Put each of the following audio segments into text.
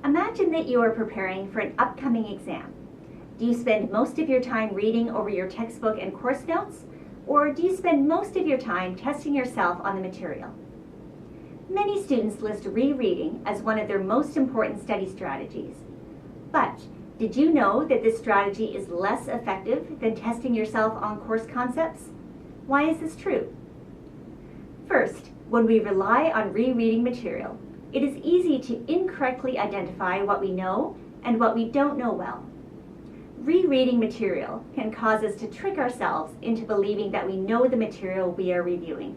Imagine that you are preparing for an upcoming exam. Do you spend most of your time reading over your textbook and course notes, or do you spend most of your time testing yourself on the material? Many students list rereading as one of their most important study strategies. But did you know that this strategy is less effective than testing yourself on course concepts? Why is this true? First, when we rely on rereading material, it is easy to incorrectly identify what we know and what we don't know well. Rereading material can cause us to trick ourselves into believing that we know the material we are reviewing,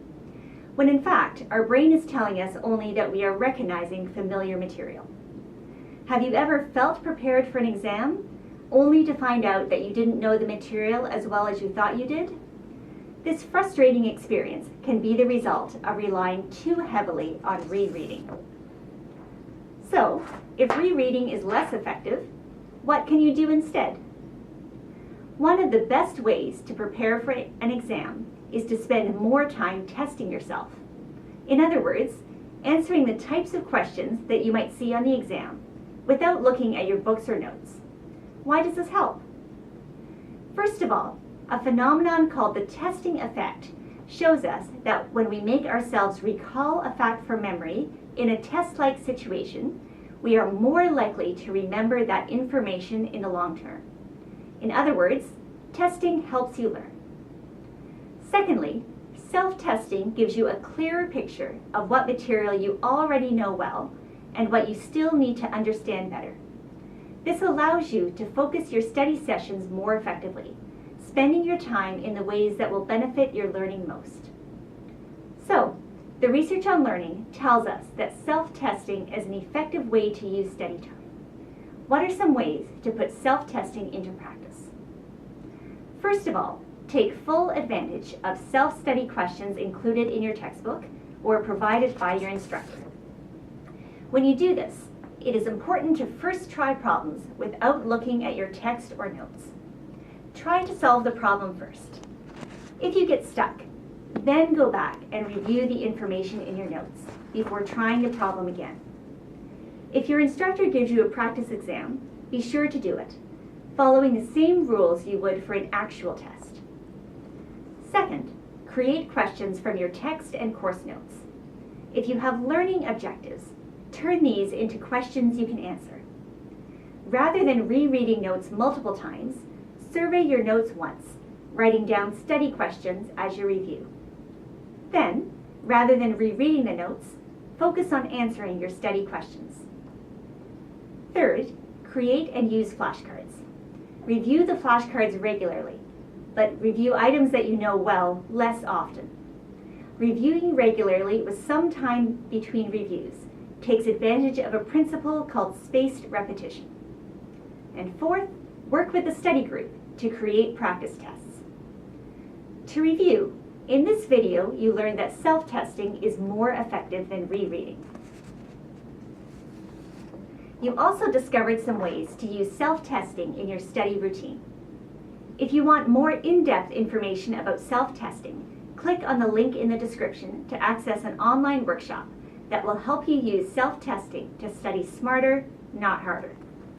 when in fact our brain is telling us only that we are recognizing familiar material. Have you ever felt prepared for an exam, only to find out that you didn't know the material as well as you thought you did? This frustrating experience can be the result of relying too heavily on rereading. So, if rereading is less effective, what can you do instead? One of the best ways to prepare for an exam is to spend more time testing yourself. In other words, answering the types of questions that you might see on the exam without looking at your books or notes. Why does this help? First of all, a phenomenon called the testing effect shows us that when we make ourselves recall a fact from memory in a test-like situation, we are more likely to remember that information in the long term. In other words, testing helps you learn. Secondly, self-testing gives you a clearer picture of what material you already know well and what you still need to understand better. This allows you to focus your study sessions more effectively, spending your time in the ways that will benefit your learning most. So, the research on learning tells us that self-testing is an effective way to use study time. What are some ways to put self-testing into practice? First of all, take full advantage of self-study questions included in your textbook or provided by your instructor. When you do this, it is important to first try problems without looking at your text or notes. Try to solve the problem first. If you get stuck, then go back and review the information in your notes before trying the problem again. If your instructor gives you a practice exam, be sure to do it, following the same rules you would for an actual test. Second, create questions from your text and course notes. If you have learning objectives, turn these into questions you can answer. Rather than rereading notes multiple times, survey your notes once, writing down study questions as you review. Then, rather than rereading the notes, focus on answering your study questions. Third, create and use flashcards. Review the flashcards regularly, but review items that you know well less often. Reviewing regularly with some time between reviews takes advantage of a principle called spaced repetition. And fourth, work with a study group to create practice tests. To review, in this video you learned that self-testing is more effective than rereading. You also discovered some ways to use self-testing in your study routine. If you want more in-depth information about self-testing, click on the link in the description to access an online workshop that will help you use self-testing to study smarter, not harder.